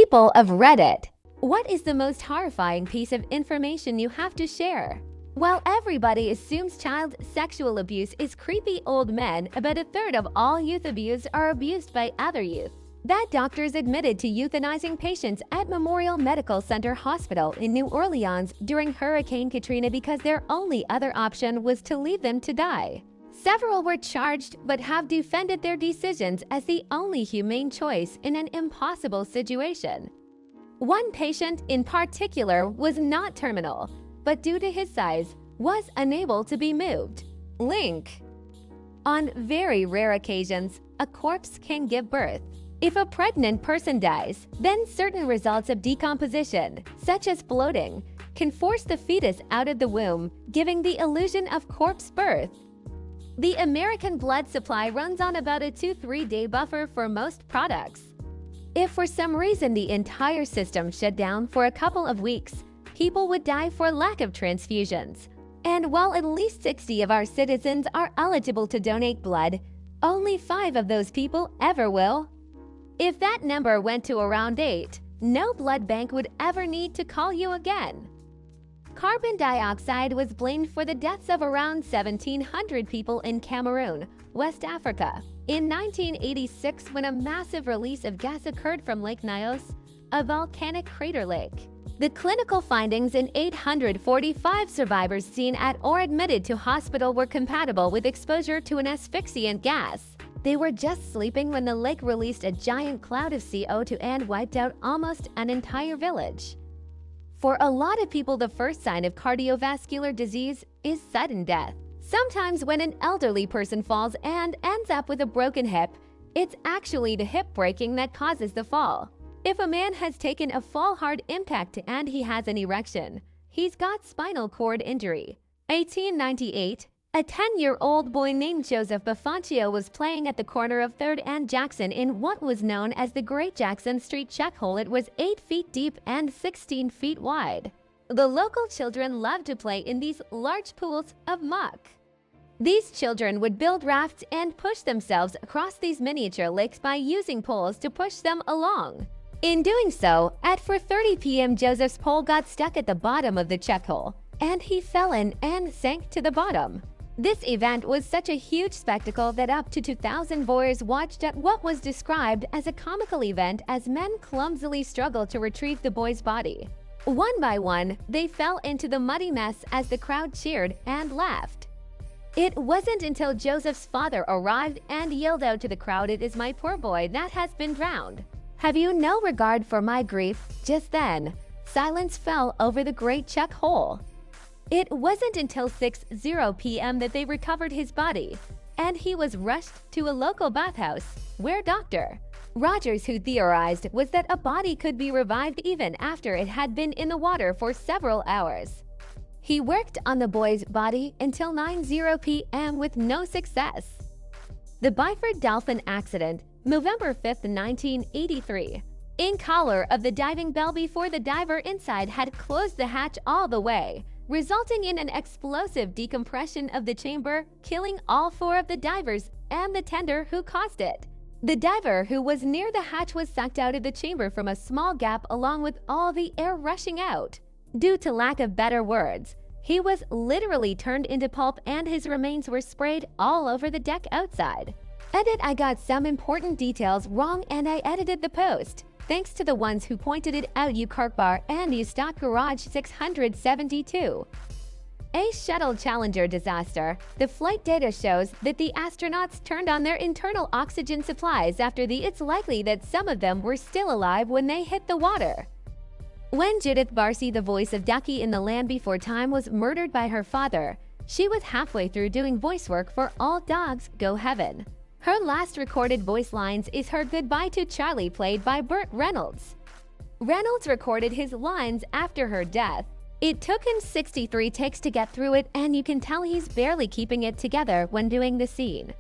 People of Reddit, what is the most horrifying piece of information you have to share? While everybody assumes child sexual abuse is creepy old men, about a third of all youth abused are abused by other youth. That doctors admitted to euthanizing patients at Memorial Medical Center Hospital in New Orleans during Hurricane Katrina because their only other option was to leave them to die. Several were charged but have defended their decisions as the only humane choice in an impossible situation. One patient in particular was not terminal, but due to his size, was unable to be moved. Link. On very rare occasions, a corpse can give birth. If a pregnant person dies, then certain results of decomposition, such as bloating, can force the fetus out of the womb, giving the illusion of corpse birth. The American blood supply runs on about a 2-3 day buffer for most products. If for some reason the entire system shut down for a couple of weeks, people would die for lack of transfusions. And while at least 60 of our citizens are eligible to donate blood, only 5 of those people ever will. If that number went to around 8, no blood bank would ever need to call you again. Carbon dioxide was blamed for the deaths of around 1,700 people in Cameroon, West Africa, in 1986 when a massive release of gas occurred from Lake Nyos, a volcanic crater lake. The clinical findings in 845 survivors seen at or admitted to hospital were compatible with exposure to an asphyxiant gas. They were just sleeping when the lake released a giant cloud of CO2 and wiped out almost an entire village. For a lot of people, the first sign of cardiovascular disease is sudden death. Sometimes when an elderly person falls and ends up with a broken hip, it's actually the hip breaking that causes the fall. If a man has taken a fall hard impact and he has an erection, he's got spinal cord injury. 1898, a 10-year-old boy named Joseph Bafancio was playing at the corner of 3rd and Jackson in what was known as the Great Jackson Street check hole. It was 8 feet deep and 16 feet wide. The local children loved to play in these large pools of muck. These children would build rafts and push themselves across these miniature lakes by using poles to push them along. In doing so, at 4:30 p.m. Joseph's pole got stuck at the bottom of the check hole, and he fell in and sank to the bottom. This event was such a huge spectacle that up to 2,000 voyeurs watched at what was described as a comical event as men clumsily struggled to retrieve the boy's body. One by one, they fell into the muddy mess as the crowd cheered and laughed. It wasn't until Joseph's father arrived and yelled out to the crowd, "It is my poor boy that has been drowned. Have you no regard for my grief?" Just then, silence fell over the great check hole. It wasn't until 6:00 p.m. that they recovered his body, and he was rushed to a local bathhouse, where Dr. Rogers, who theorized, was that a body could be revived even after it had been in the water for several hours. He worked on the boy's body until 9:00 p.m. with no success. The Byford Dolphin accident, November 5, 1983. In collar of the diving bell before the diver inside had closed the hatch all the way, resulting in an explosive decompression of the chamber, killing all 4 of the divers and the tender who caused it. The diver who was near the hatch was sucked out of the chamber from a small gap along with all the air rushing out. Due to lack of better words, he was literally turned into pulp and his remains were sprayed all over the deck outside. Edit: I got some important details wrong and I edited the post. Thanks to the ones who pointed it out, you Kirkbar and you Stock Garage 672. A Shuttle Challenger disaster. The flight data shows that the astronauts turned on their internal oxygen supplies after it's likely that some of them were still alive when they hit the water. When Judith Barcy, the voice of Ducky in The Land Before Time, was murdered by her father, she was halfway through doing voice work for All Dogs Go Heaven. Her last recorded voice lines is her goodbye to Charlie, played by Burt Reynolds. Reynolds recorded his lines after her death. It took him 63 takes to get through it, and you can tell he's barely keeping it together when doing the scene.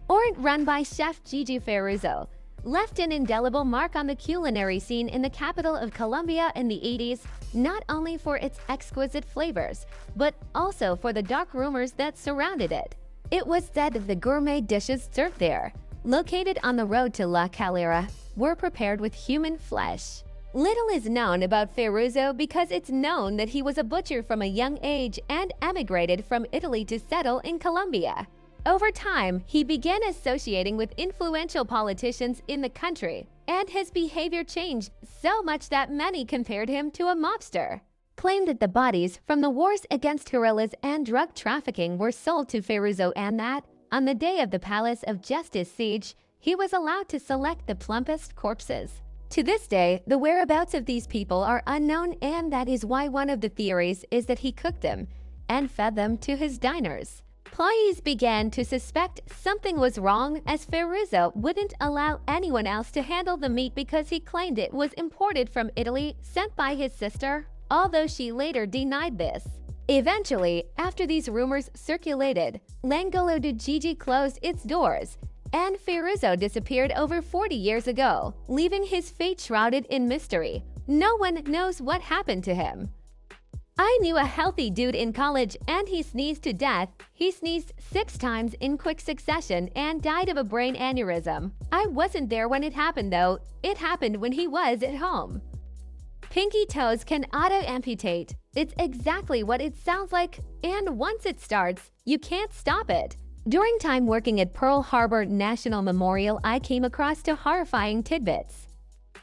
Ornt, run by Chef Gigi Ferruzzo, left an indelible mark on the culinary scene in the capital of Colombia in the 80s, not only for its exquisite flavors, but also for the dark rumors that surrounded it. It was said that the gourmet dishes served there located on the road to La Calera, were prepared with human flesh. Little is known about Ferruzo because it's known that he was a butcher from a young age and emigrated from Italy to settle in Colombia. Over time, he began associating with influential politicians in the country, and his behavior changed so much that many compared him to a mobster. Claimed that the bodies from the wars against guerrillas and drug trafficking were sold to Ferruzo, and that, on the day of the Palace of Justice siege, he was allowed to select the plumpest corpses. To this day, the whereabouts of these people are unknown, and that is why one of the theories is that he cooked them and fed them to his diners. Employees began to suspect something was wrong, as Ferruzo wouldn't allow anyone else to handle the meat because he claimed it was imported from Italy, sent by his sister, although she later denied this. Eventually, after these rumors circulated, L'Angolo di Gigi closed its doors, and Ferruzo disappeared over 40 years ago, leaving his fate shrouded in mystery. No one knows what happened to him. I knew a healthy dude in college and he sneezed to death. He sneezed 6 times in quick succession and died of a brain aneurysm. I wasn't there when it happened though. It happened when he was at home. Pinky toes can auto-amputate. It's exactly what it sounds like, and once it starts, you can't stop it. During time working at Pearl Harbor National Memorial, I came across two horrifying tidbits.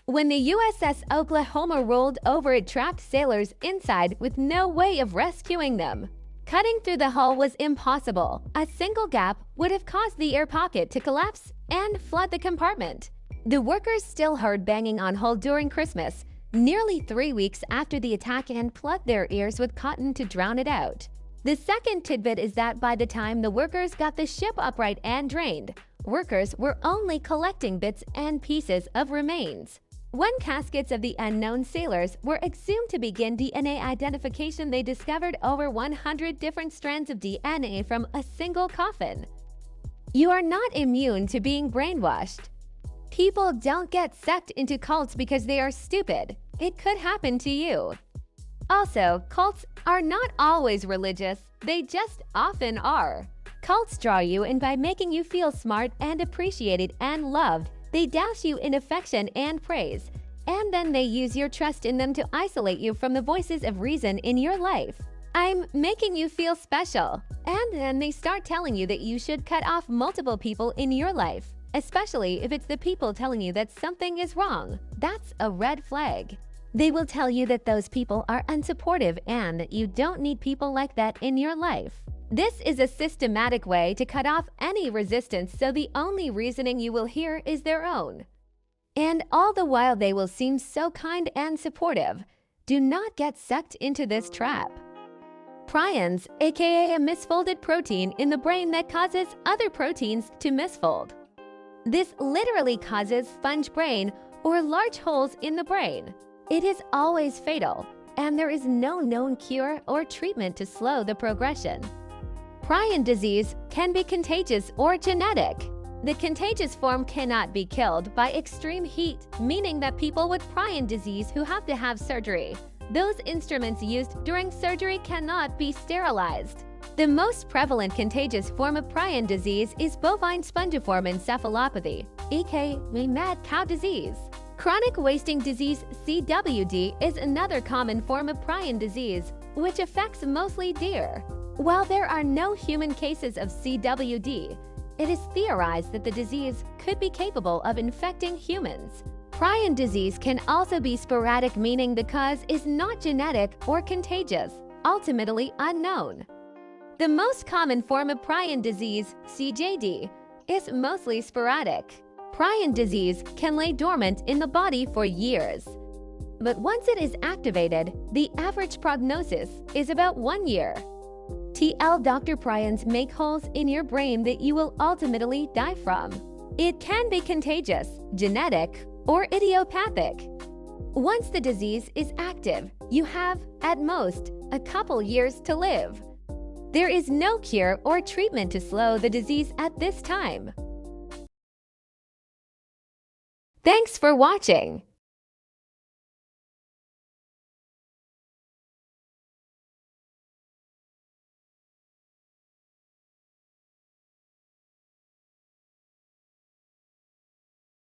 When the USS Oklahoma rolled over, it trapped sailors inside with no way of rescuing them. Cutting through the hull was impossible. A single gap would have caused the air pocket to collapse and flood the compartment. The workers still heard banging on hull during Christmas, nearly 3 weeks after the attack, and plugged their ears with cotton to drown it out. The second tidbit is that by the time the workers got the ship upright and drained, workers were only collecting bits and pieces of remains. When caskets of the unknown sailors were exhumed to begin DNA identification, they discovered over 100 different strands of DNA from a single coffin. You are not immune to being brainwashed. People don't get sucked into cults because they are stupid. It could happen to you. Also, cults are not always religious, they just often are. Cults draw you in by making you feel smart and appreciated and loved. They douse you in affection and praise, and then they use your trust in them to isolate you from the voices of reason in your life. I'm making you feel special, and then they start telling you that you should cut off multiple people in your life, especially if it's the people telling you that something is wrong. That's a red flag. They will tell you that those people are unsupportive and that you don't need people like that in your life. This is a systematic way to cut off any resistance, so the only reasoning you will hear is their own. And all the while they will seem so kind and supportive. Do not get sucked into this trap. Prions, aka a misfolded protein in the brain that causes other proteins to misfold. This literally causes sponge brain or large holes in the brain. It is always fatal, and there is no known cure or treatment to slow the progression. Prion disease can be contagious or genetic. The contagious form cannot be killed by extreme heat, meaning that people with prion disease who have to have surgery, those instruments used during surgery cannot be sterilized. The most prevalent contagious form of prion disease is bovine spongiform encephalopathy, aka mad cow disease. Chronic wasting disease (CWD) is another common form of prion disease, which affects mostly deer. While there are no human cases of CWD, it is theorized that the disease could be capable of infecting humans. Prion disease can also be sporadic, meaning the cause is not genetic or contagious, ultimately unknown. The most common form of prion disease, CJD, is mostly sporadic. Prion disease can lay dormant in the body for years. But once it is activated, the average prognosis is about 1 year. Dr. Prions make holes in your brain that you will ultimately die from. It can be contagious, genetic, or idiopathic. Once the disease is active, you have, at most, a couple years to live. There is no cure or treatment to slow the disease at this time. Thanks for watching.